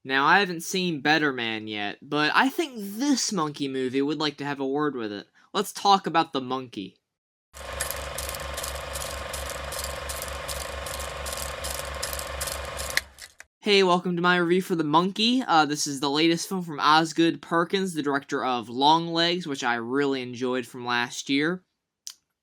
Now, I haven't seen Better Man yet, but I think this monkey movie would like to have a word with it. Let's talk about the monkey. Hey, welcome to my review for The Monkey. This is the latest film from Osgood Perkins, the director of Longlegs, which I really enjoyed from last year.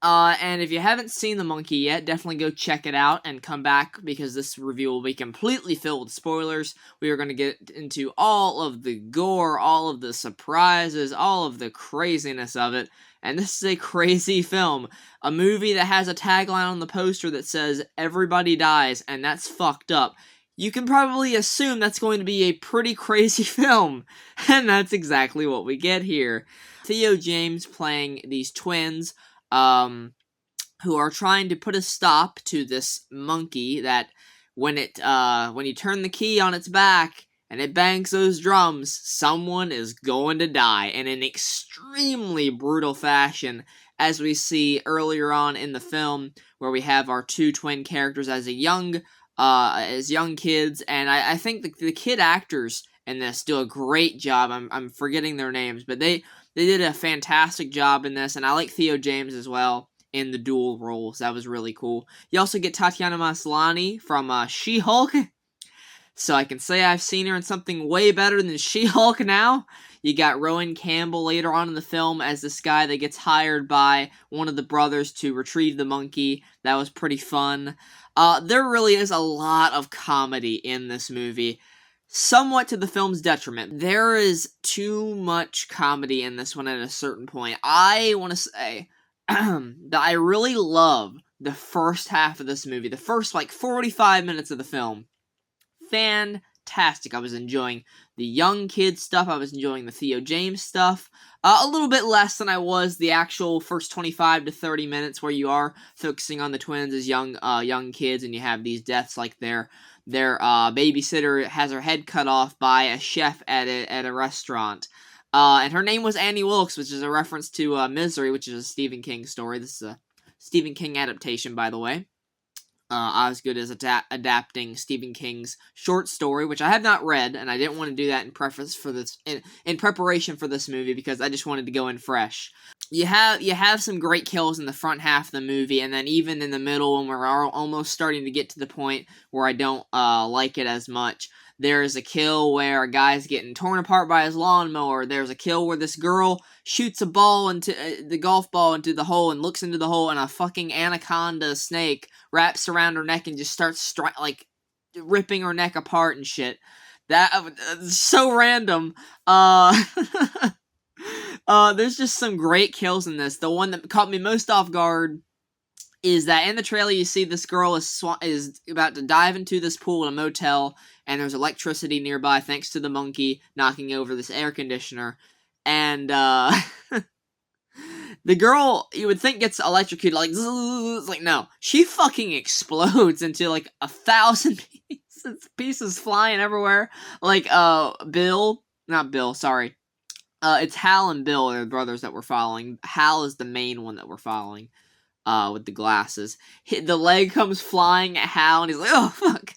And if you haven't seen The Monkey yet, definitely go check it out and come back because this review will be completely filled with spoilers. We are going to get into all of the gore, all of the surprises, all of the craziness of it. And this is a crazy film. A movie that has a tagline on the poster that says, "Everybody dies," and that's fucked up. You can probably assume that's going to be a pretty crazy film. And that's exactly what we get here. Theo James playing these twins, who are trying to put a stop to this monkey that when you turn the key on its back and it bangs those drums, someone is going to die in an extremely brutal fashion, as we see earlier on in the film, where we have our two twin characters as young kids, and I think the kid actors in this do a great job. I'm forgetting their names, but they did a fantastic job in this, and I like Theo James as well in the dual roles. That was really cool. You also get Tatiana Maslany from She-Hulk, so I can say I've seen her in something way better than She-Hulk now. You got Rowan Campbell later on in the film as this guy that gets hired by one of the brothers to retrieve the monkey. That was pretty fun. There really is a lot of comedy in this movie, somewhat to the film's detriment. There is too much comedy in this one at a certain point. I want to say that I really love the first half of this movie, the first 45 minutes of the film. Fantastic. I was enjoying the young kid stuff. I was enjoying the Theo James stuff. A little bit less than I was the actual first 25 to 30 minutes, where you are focusing on the twins as young kids, and you have these deaths like their babysitter has her head cut off by a chef at a restaurant. And her name was Annie Wilkes, which is a reference to Misery, which is a Stephen King story. This is a Stephen King adaptation, by the way. Osgood is adapting Stephen King's short story, which I have not read, and I didn't want to do that in preparation for this movie, because I just wanted to go in fresh. You have some great kills in the front half of the movie, and then even in the middle, when we're almost starting to get to the point where I don't like it as much. There's a kill where a guy's getting torn apart by his lawnmower. There's a kill where this girl shoots a ball into the golf ball into the hole and looks into the hole, and a fucking anaconda snake wraps around her neck and just starts ripping her neck apart and shit. That so random. There's just some great kills in this. The one that caught me most off guard is that in the trailer you see this girl is about to dive into this pool in a motel, and there's electricity nearby thanks to the monkey knocking over this air conditioner. And the girl, you would think, gets electrocuted, no. She fucking explodes into 1,000 pieces flying everywhere. It's Hal and Bill are the brothers that we're following. Hal is the main one that we're following, with the glasses. The leg comes flying at Hal, and he's like, oh, fuck.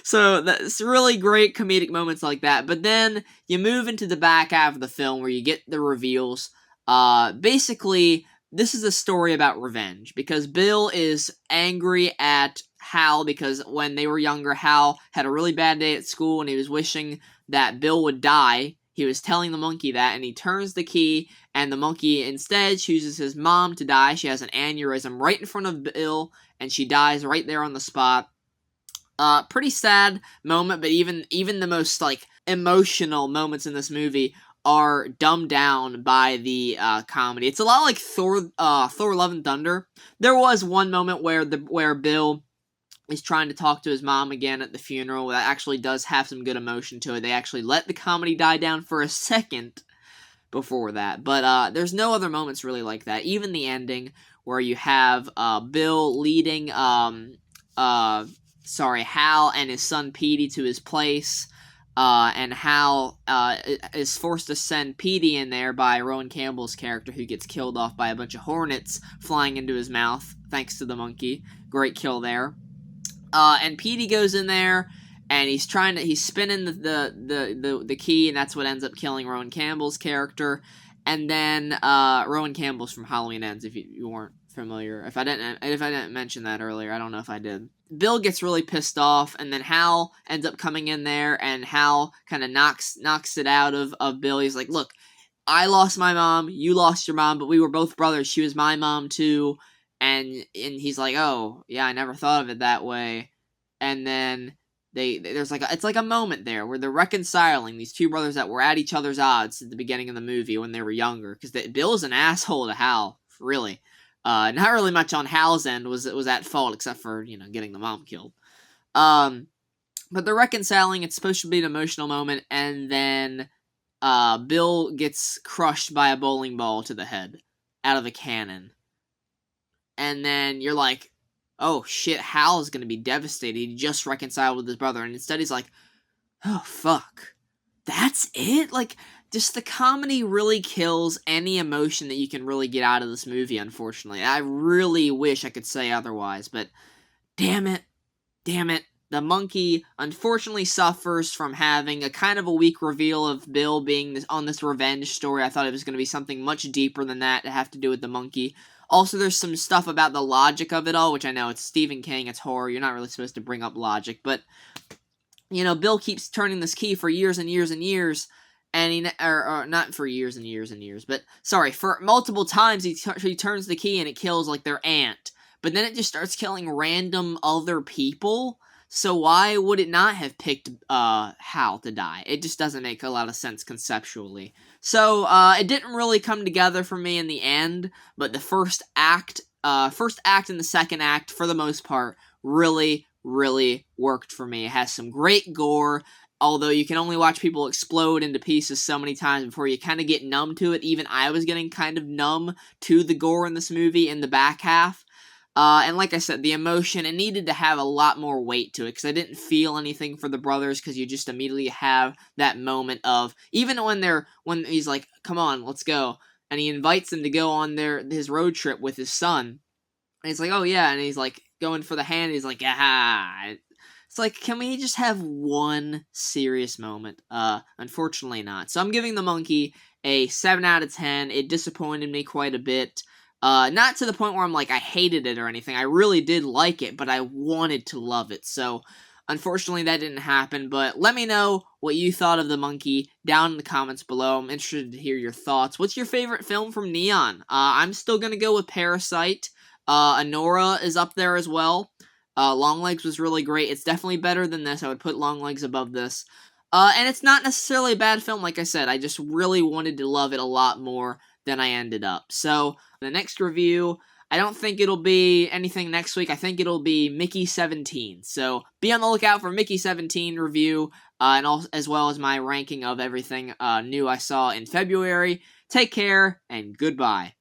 So that's really great comedic moments like that. But then you move into the back half of the film where you get the reveals. Basically, this is a story about revenge, because Bill is angry at Hal because when they were younger, Hal had a really bad day at school and he was wishing that Bill would die. He was telling the monkey that, and he turns the key, and the monkey instead chooses his mom to die. She has an aneurysm right in front of Bill, and she dies right there on the spot. Pretty sad moment, but even the most emotional moments in this movie are dumbed down by the comedy. It's a lot like Thor Love and Thunder. There was one moment where Bill is trying to talk to his mom again at the funeral. That actually does have some good emotion to it. They actually let the comedy die down for a second before that. But there's no other moments really like that. Even the ending, where you have Bill leading Hal and his son Petey to his place, and Hal is forced to send Petey in there by Rowan Campbell's character, who gets killed off by a bunch of hornets flying into his mouth, thanks to the monkey. Great kill there. And Petey goes in there, and he's spinning the key, and that's what ends up killing Rowan Campbell's character. And then Rowan Campbell's from Halloween Ends, if you weren't familiar. If I didn't mention that earlier, I don't know if I did. Bill gets really pissed off, and then Hal ends up coming in there, and Hal kind of knocks it out of Bill. He's like, look, I lost my mom, you lost your mom, but we were both brothers. She was my mom too. And he's like, oh, yeah, I never thought of it that way. And then there's like it's like a moment there where they're reconciling these two brothers that were at each other's odds at the beginning of the movie when they were younger. Because Bill's an asshole to Hal, really. Not really much on Hal's end was at fault, except for, getting the mom killed. But they're reconciling. It's supposed to be an emotional moment, and then Bill gets crushed by a bowling ball to the head out of a cannon. And then you're like, oh shit, Hal is going to be devastated. He just reconciled with his brother. And instead he's like, oh fuck, that's it? Like, just the comedy really kills any emotion that you can really get out of this movie, unfortunately. I really wish I could say otherwise, but damn it. The monkey unfortunately suffers from having a kind of a weak reveal of Bill being on this revenge story. I thought it was going to be something much deeper than that to have to do with the monkey. Also, there's some stuff about the logic of it all, which I know it's Stephen King, it's horror, you're not really supposed to bring up logic, but, Bill keeps turning this key for years and years and years, and or not for years and years and years, but, sorry, for multiple times he turns the key and it kills, like, their aunt, but then it just starts killing random other people. So why would it not have picked Hal to die? It just doesn't make a lot of sense conceptually. So it didn't really come together for me in the end, but the first act and the second act, for the most part, really, really worked for me. It has some great gore, although you can only watch people explode into pieces so many times before you kind of get numb to it. Even I was getting kind of numb to the gore in this movie in the back half. And like I said, the emotion, it needed to have a lot more weight to it, because I didn't feel anything for the brothers, because you just immediately have that moment of, even when he's like, come on, let's go, and he invites them to go on his road trip with his son, and he's like, oh yeah, and he's like, going for the hand, he's like, ah, it's like, can we just have one serious moment? Unfortunately not. So I'm giving The Monkey a 7 out of 10, it disappointed me quite a bit. Not to the point where I'm like, I hated it or anything. I really did like it, but I wanted to love it. So, unfortunately, that didn't happen. But let me know what you thought of The Monkey down in the comments below. I'm interested to hear your thoughts. What's your favorite film from Neon? I'm still going to go with Parasite. Anora is up there as well. Longlegs was really great. It's definitely better than this. I would put Longlegs above this. And it's not necessarily a bad film, like I said. I just really wanted to love it a lot more than I ended up. So, the next review, I don't think it'll be anything next week. I think it'll be Mickey 17. So, be on the lookout for Mickey 17 review, as well as my ranking of everything new I saw in February. Take care, and goodbye.